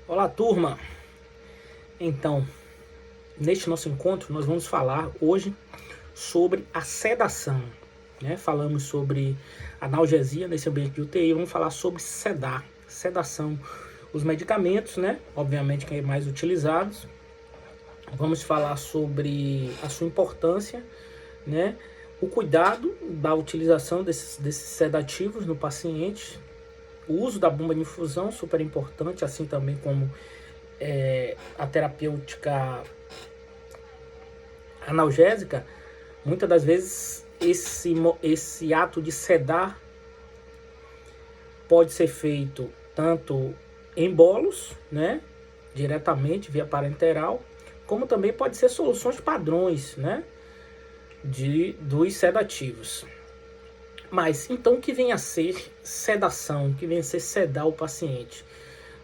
Olá, turma! Então, neste nosso encontro, nós vamos falar hoje sobre a sedação. Falamos sobre analgesia nesse ambiente de UTI, vamos falar sobre sedar. Sedação, os medicamentos, obviamente que é mais utilizados. Vamos falar sobre a sua importância, o cuidado da utilização desses sedativos no paciente. O uso da bomba de infusão, super importante, assim também como a terapêutica analgésica. Muitas das vezes esse ato de sedar pode ser feito tanto em bolos, diretamente via parenteral, como também pode ser soluções padrões, dos sedativos. Mas então o que vem a ser sedação, o que vem a ser sedar o paciente?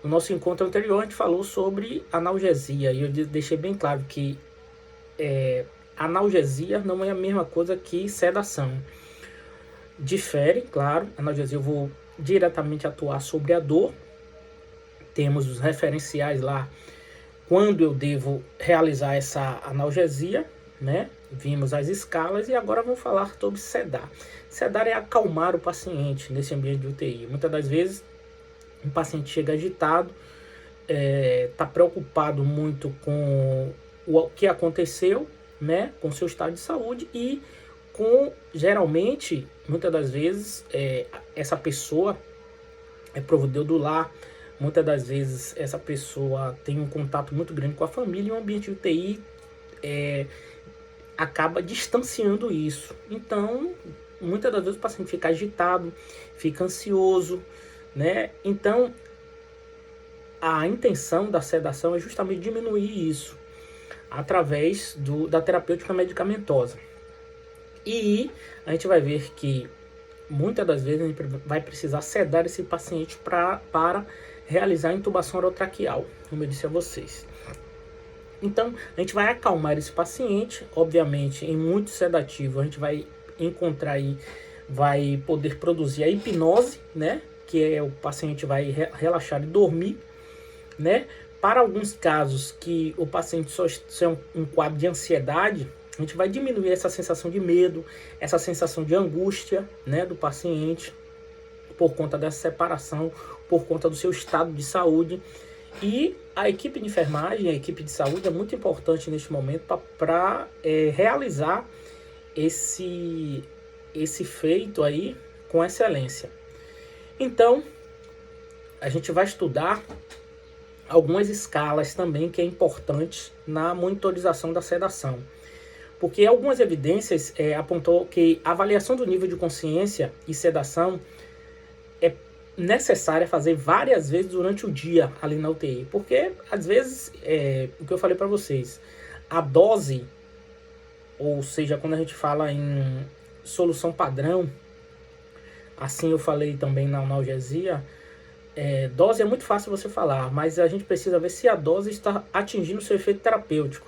No nosso encontro anterior a gente falou sobre analgesia e eu deixei bem claro que analgesia não é a mesma coisa que sedação. Difere, claro, analgesia eu vou diretamente atuar sobre a dor. Temos os referenciais lá quando eu devo realizar essa analgesia, Vimos as escalas e agora vamos falar sobre sedar. Sedar é acalmar o paciente nesse ambiente de UTI. Muitas das vezes o paciente chega agitado, está preocupado muito com o que aconteceu, com seu estado de saúde e geralmente, muitas das vezes, essa pessoa é provedor do lar. Muitas das vezes essa pessoa tem um contato muito grande com a família e o ambiente de UTI acaba distanciando isso. Então, muitas das vezes o paciente fica agitado, fica ansioso, Então, a intenção da sedação é justamente diminuir isso através da terapêutica medicamentosa. E a gente vai ver que muitas das vezes a gente vai precisar sedar esse paciente para realizar a intubação orotraqueal, como eu disse a vocês. Então, a gente vai acalmar esse paciente, obviamente, em muito sedativo, a gente vai encontrar aí, vai poder produzir a hipnose, que é o paciente vai relaxar e dormir, Para alguns casos que o paciente só é um quadro de ansiedade, a gente vai diminuir essa sensação de medo, essa sensação de angústia, do paciente, por conta dessa separação, por conta do seu estado de saúde. E a equipe de enfermagem, a equipe de saúde é muito importante neste momento para realizar esse feito aí com excelência. Então, a gente vai estudar algumas escalas também que é importante na monitorização da sedação. Porque algumas evidências apontou que a avaliação do nível de consciência e sedação é necessária fazer várias vezes durante o dia ali na UTI. Porque, às vezes, o que eu falei para vocês, a dose, ou seja, quando a gente fala em solução padrão, assim eu falei também na analgesia, dose é muito fácil você falar, mas a gente precisa ver se a dose está atingindo o seu efeito terapêutico.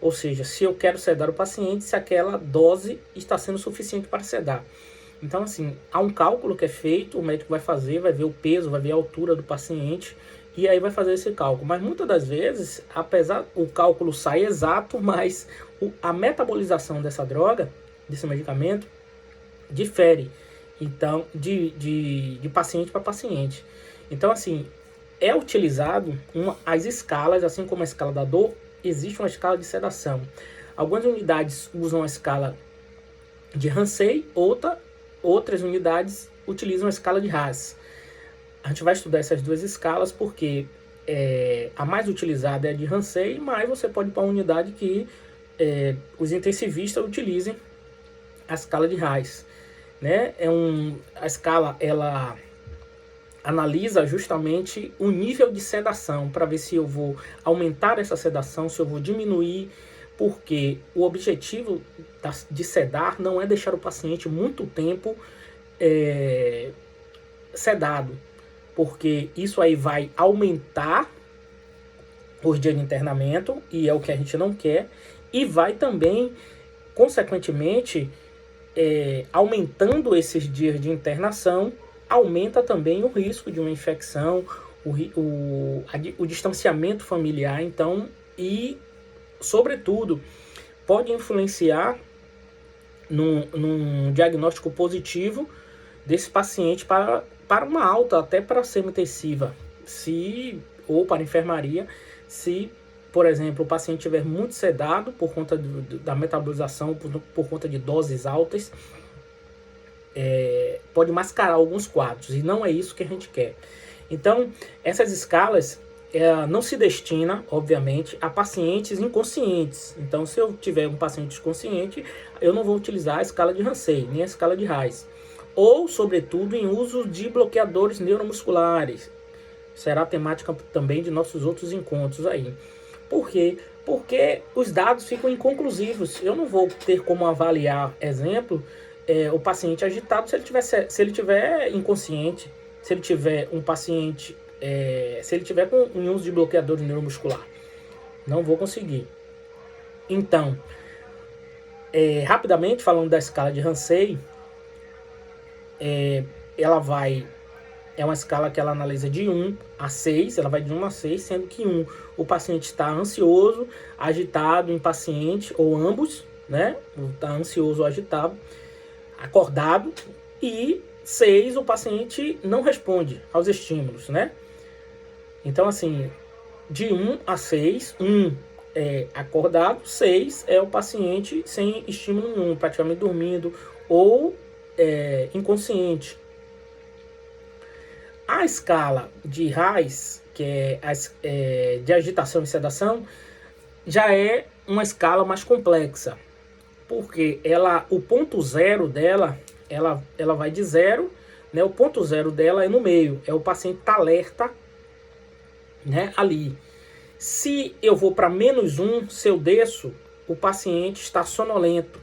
Ou seja, se eu quero sedar o paciente, se aquela dose está sendo suficiente para sedar. Então, assim, há um cálculo que é feito, o médico vai fazer, vai ver o peso, vai ver a altura do paciente, e aí vai fazer esse cálculo. Mas muitas das vezes, apesar o cálculo sai exato, mas a metabolização dessa droga, desse medicamento, difere. Então, de paciente para paciente. Então, assim, é utilizado as escalas, assim como a escala da dor, existe uma escala de sedação. Algumas unidades usam a escala de Ramsay, outras unidades utilizam a escala de Haas. A gente vai estudar essas duas escalas porque a mais utilizada é a de Ramsay, mas você pode ir para uma unidade que os intensivistas utilizem a escala de Haas. A escala, ela analisa justamente o nível de sedação para ver se eu vou aumentar essa sedação, se eu vou diminuir, porque o objetivo de sedar não é deixar o paciente muito tempo sedado, porque isso aí vai aumentar os dias de internamento, e é o que a gente não quer, e vai também, consequentemente, aumentando esses dias de internação, aumenta também o risco de uma infecção o distanciamento familiar, então, e, sobretudo, pode influenciar num diagnóstico positivo desse paciente para uma alta, até para semi-intensiva, ou para enfermaria, se, por exemplo, o paciente estiver muito sedado por conta da metabolização, por conta de doses altas, pode mascarar alguns quadros, e não é isso que a gente quer. Então, essas escalas não se destina, obviamente, a pacientes inconscientes. Então, se eu tiver um paciente inconsciente, eu não vou utilizar a escala de Ramsay, nem a escala de Reis. Ou, sobretudo, em uso de bloqueadores neuromusculares. Será a temática também de nossos outros encontros aí. Por quê? Porque os dados ficam inconclusivos. Eu não vou ter como avaliar, exemplo, o paciente agitado se ele tiver inconsciente, se ele tiver um paciente, se ele tiver com uso de bloqueador neuromuscular. Não vou conseguir. Então, rapidamente, falando da escala de Ramsay, é uma escala que ela analisa de 1 a 6, ela vai de 1 a 6, sendo que 1, o paciente está ansioso, agitado, impaciente, ou ambos, né? Está ansioso ou agitado, acordado, e 6, o paciente não responde aos estímulos, né? Então, assim, de 1 a 6, 1 é acordado, 6 é o paciente sem estímulo nenhum, praticamente dormindo ou inconsciente. A escala de Reis, que é de agitação e sedação, já é uma escala mais complexa, porque o ponto zero dela, ela vai de 0, né? O ponto zero dela é no meio, o paciente está alerta, né, ali. Se eu vou para -1, se eu desço, o paciente está sonolento.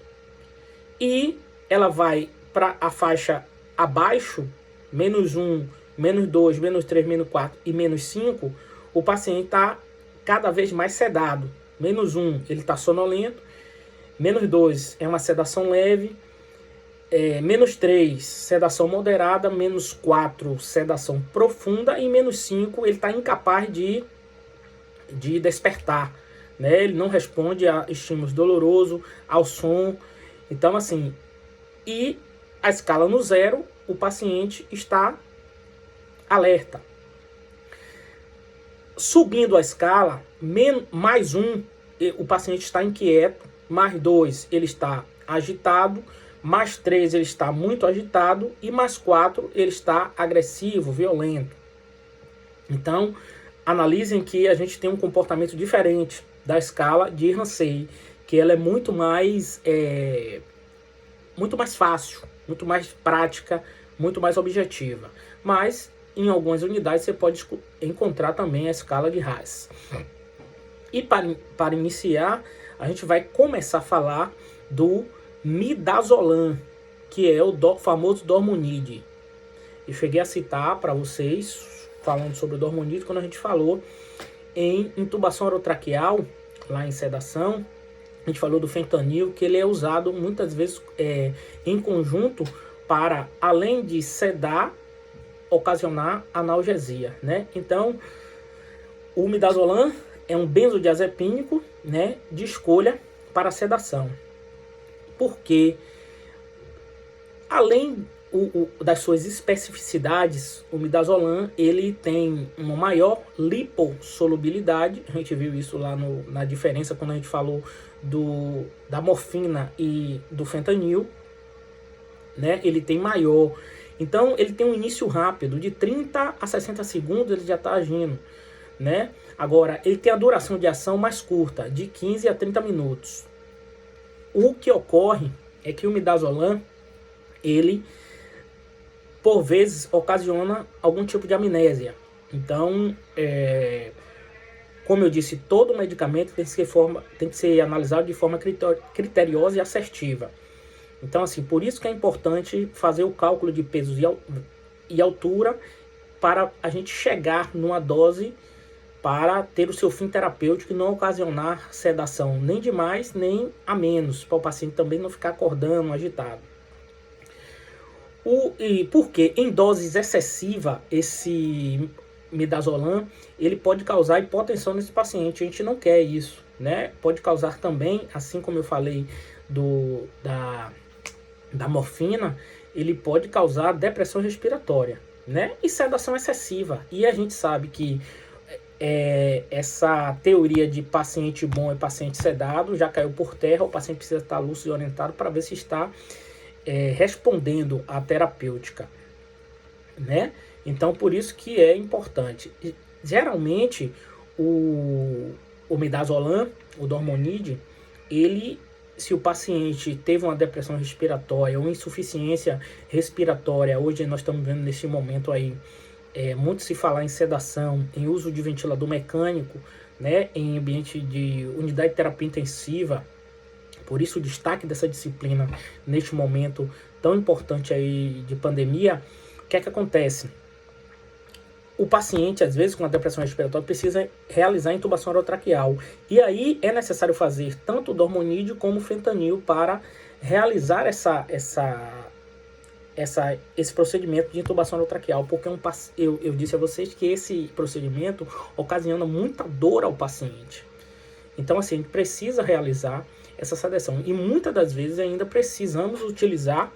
E ela vai para a faixa abaixo, -1, -2, -3, -4 e -5, o paciente está cada vez mais sedado. -1, ele está sonolento. -2 é uma sedação leve. -3, sedação moderada. -4, sedação profunda. E -5, ele está incapaz de despertar, né? Ele não responde a estímulos dolorosos, ao som. Então, assim, e a escala no 0, o paciente está alerta. Subindo a escala, +1, o paciente está inquieto, +2, ele está agitado, +3, ele está muito agitado, e +4, ele está agressivo, violento. Então, analisem que a gente tem um comportamento diferente da escala de Ramsay, que ela é muito mais fácil, muito mais prática, muito mais objetiva. Mas, em algumas unidades, você pode encontrar também a escala de Reis. E para iniciar, a gente vai começar a falar do midazolam, que é o famoso Dormonide. Eu cheguei a citar para vocês, falando sobre o Dormonide, quando a gente falou em intubação orotraqueal, lá em sedação. A gente falou do fentanil, que ele é usado muitas vezes em conjunto para, além de sedar, ocasionar analgesia, né? Então, o midazolam é um benzodiazepínico, né, de escolha para sedação. Porque, além das suas especificidades, o midazolam ele tem uma maior lipossolubilidade. A gente viu isso lá na diferença quando a gente falou da morfina e do fentanil, né? Ele tem maior. Então, ele tem um início rápido, de 30 a 60 segundos ele já está agindo, né? Agora, ele tem a duração de ação mais curta, de 15 a 30 minutos. O que ocorre é que o midazolam, ele, por vezes, ocasiona algum tipo de amnésia. Então, como eu disse, todo medicamento tem que ser analisado de forma criteriosa e assertiva. Então, assim, por isso que é importante fazer o cálculo de pesos e altura para a gente chegar numa dose para ter o seu fim terapêutico e não ocasionar sedação nem de mais nem a menos, para o paciente também não ficar acordando, agitado. Porque em doses excessivas, midazolam, ele pode causar hipotensão nesse paciente. A gente não quer isso, né? Pode causar também, assim como eu falei da morfina, ele pode causar depressão respiratória, né? E sedação excessiva. E a gente sabe que essa teoria de paciente bom e paciente sedado já caiu por terra. O paciente precisa estar lúcido e orientado para ver se está respondendo à terapêutica, né? Então, por isso que é importante. Geralmente, o midazolam, o dormonide, se o paciente teve uma depressão respiratória ou insuficiência respiratória, hoje nós estamos vendo nesse momento aí, muito se falar em sedação, em uso de ventilador mecânico, né, em ambiente de unidade de terapia intensiva. Por isso o destaque dessa disciplina neste momento tão importante aí de pandemia. O que é que acontece? O paciente, às vezes, com a depressão respiratória, precisa realizar a intubação orotraqueal. E aí é necessário fazer tanto o dormonide como o fentanil para realizar esse procedimento de intubação orotraqueal. Porque eu disse a vocês que esse procedimento ocasiona muita dor ao paciente. Então, assim, a gente precisa realizar essa sedação. E muitas das vezes ainda precisamos utilizar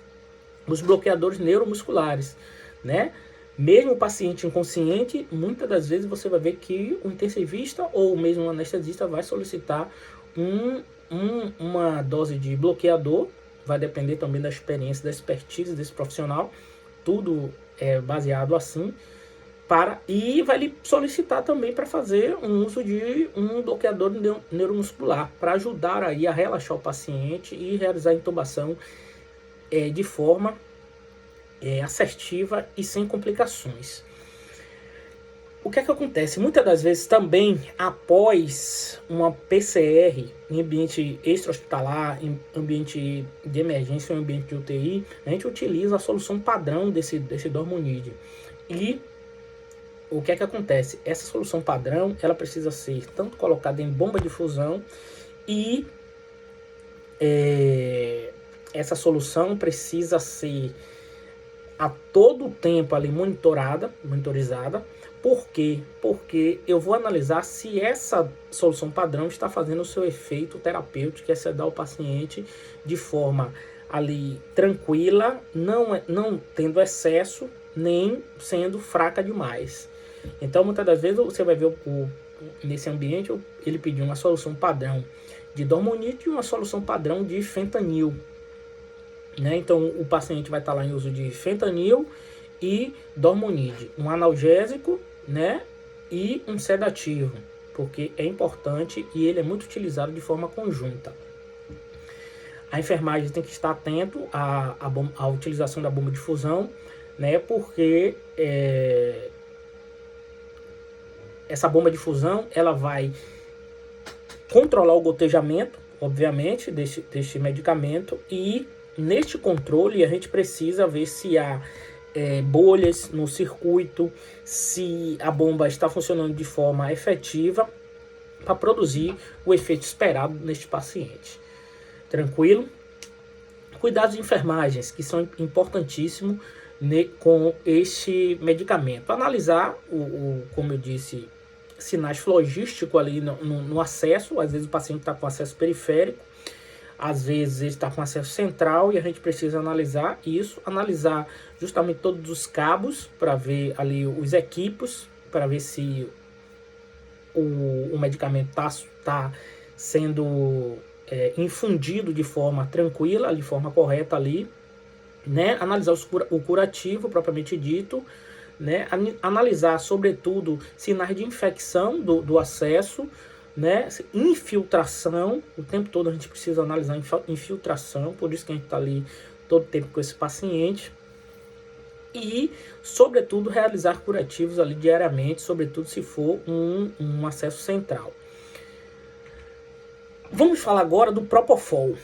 os bloqueadores neuromusculares, né? Mesmo o paciente inconsciente, muitas das vezes você vai ver que o intensivista ou mesmo o anestesista vai solicitar uma dose de bloqueador. Vai depender também da experiência, da expertise desse profissional. Tudo é baseado assim. E vai lhe solicitar também para fazer um uso de um bloqueador neuromuscular para ajudar aí a relaxar o paciente e realizar a intubação de forma assertiva e sem complicações. O que é que acontece? Muitas das vezes também, após uma PCR em ambiente extra-hospitalar, em ambiente de emergência ou em ambiente de UTI, a gente utiliza a solução padrão desse dormonide. E o que é que acontece? Essa solução padrão, ela precisa ser tanto colocada em bomba de fusão e essa solução precisa ser a todo tempo ali monitorizada. Por quê? Porque eu vou analisar se essa solução padrão está fazendo o seu efeito terapêutico, que é sedar o paciente de forma ali tranquila, não tendo excesso, nem sendo fraca demais. Então, muitas das vezes, você vai ver nesse ambiente, ele pediu uma solução padrão de dormonide e uma solução padrão de fentanil, né? Então, o paciente vai estar lá em uso de fentanil e dormonide, um analgésico, né? E um sedativo, porque é importante e ele é muito utilizado de forma conjunta. A enfermagem tem que estar atento à utilização da bomba de fusão, né? Porque essa bomba de fusão, ela vai controlar o gotejamento, obviamente, deste medicamento, e neste controle a gente precisa ver se há bolhas no circuito, se a bomba está funcionando de forma efetiva para produzir o efeito esperado neste paciente. Tranquilo? Cuidados de enfermagens, que são importantíssimos com este medicamento. Analisar, como eu disse, sinais flogísticos ali no acesso. Às vezes o paciente está com acesso periférico, às vezes ele está com acesso central, e a gente precisa analisar isso, analisar justamente todos os cabos para ver ali os equipos, para ver se o medicamento está sendo infundido de forma tranquila, de forma correta ali, né? Analisar o curativo propriamente dito, né? Analisar sobretudo sinais de infecção do acesso, né? Infiltração, o tempo todo a gente precisa analisar infiltração, por isso que a gente está ali todo tempo com esse paciente. E, sobretudo, realizar curativos ali diariamente, sobretudo se for um acesso central. Vamos falar agora do Propofol.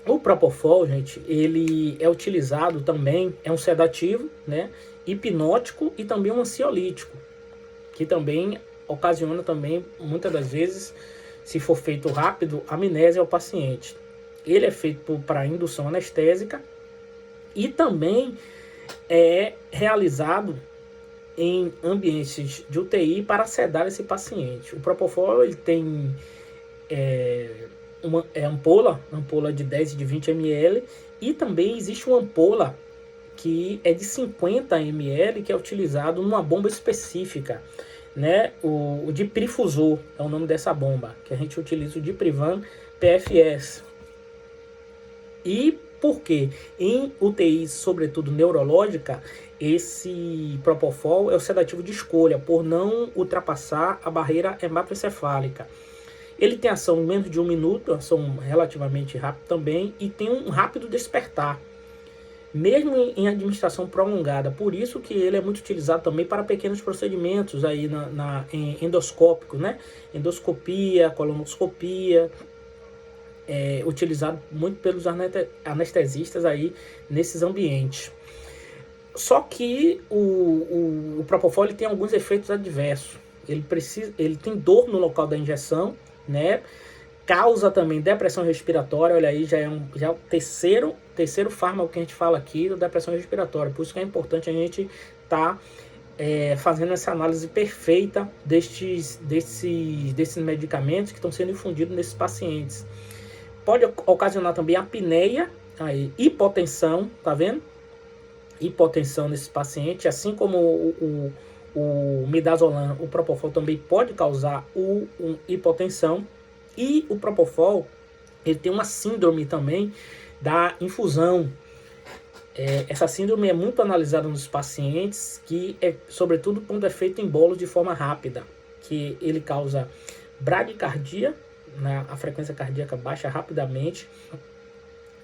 O Propofol, gente, ele é utilizado também, é um sedativo, né? Hipnótico e também um ansiolítico, que também ocasiona também, muitas das vezes, se for feito rápido, amnésia ao paciente. Ele é feito para indução anestésica e também é realizado em ambientes de UTI para sedar esse paciente. O Propofol ele tem uma ampola de 10 e de 20 ml, e também existe uma ampola que é de 50 ml, que é utilizado numa bomba específica, né? O diprifusor é o nome dessa bomba, que a gente utiliza o Diprivan PFS. E por quê? Em UTI, sobretudo neurológica, esse Propofol é o sedativo de escolha, por não ultrapassar a barreira hematoencefálica. Ele tem ação em menos de 1 minuto, ação relativamente rápida também, e tem um rápido despertar, mesmo em administração prolongada. Por isso que ele é muito utilizado também para pequenos procedimentos aí em endoscópicos, né? Endoscopia, colonoscopia, utilizado muito pelos anestesistas aí nesses ambientes. Só que o Propofol tem alguns efeitos adversos. Ele tem dor no local da injeção, né? Causa também depressão respiratória. Olha aí, já é o terceiro fármaco que a gente fala aqui da depressão respiratória. Por isso que é importante a gente estar fazendo essa análise perfeita desses medicamentos que estão sendo infundidos nesses pacientes. Pode ocasionar também apneia, hipotensão, tá vendo? Hipotensão nesse paciente, assim como o midazolam, o Propofol também pode causar hipotensão. E o Propofol, ele tem uma síndrome também da infusão. Essa síndrome é muito analisada nos pacientes, que é sobretudo quando é feito em bolos de forma rápida, que ele causa bradicardia, né? A frequência cardíaca baixa rapidamente,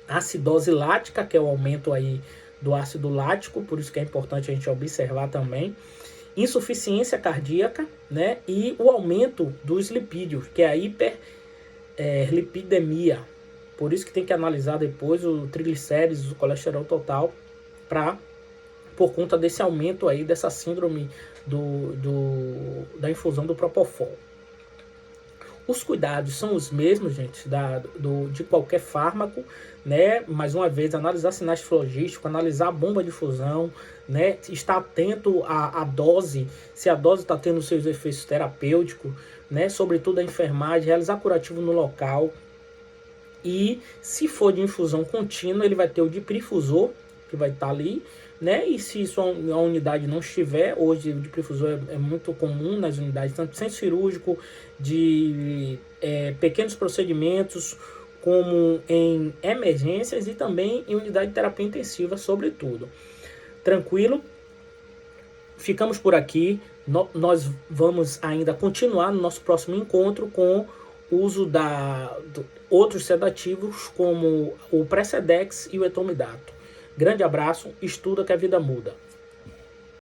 acidose lática, que é o aumento aí do ácido lático, por isso que é importante a gente observar também, insuficiência cardíaca, né? E o aumento dos lipídios, que é a hiperlipidemia. Por isso que tem que analisar depois o triglicérides, o colesterol total, por conta desse aumento aí, dessa síndrome da infusão do Propofol. Os cuidados são os mesmos, gente, de qualquer fármaco, né? Mais uma vez, analisar sinais flogísticos, analisar a bomba de fusão, né? Estar atento à dose, se a dose está tendo seus efeitos terapêuticos, né? Sobretudo a enfermagem, realizar curativo no local. E se for de infusão contínua, ele vai ter o diprifusor, que vai estar ali, né? E se isso a unidade não estiver, hoje o diprifusor é muito comum nas unidades, tanto centro cirúrgico, de pequenos procedimentos, como em emergências e também em unidade de terapia intensiva, sobretudo. Tranquilo? Ficamos por aqui. Nós vamos ainda continuar no nosso próximo encontro com o uso de outros sedativos, como o Precedex e o Etomidato. Grande abraço, estuda que a vida muda.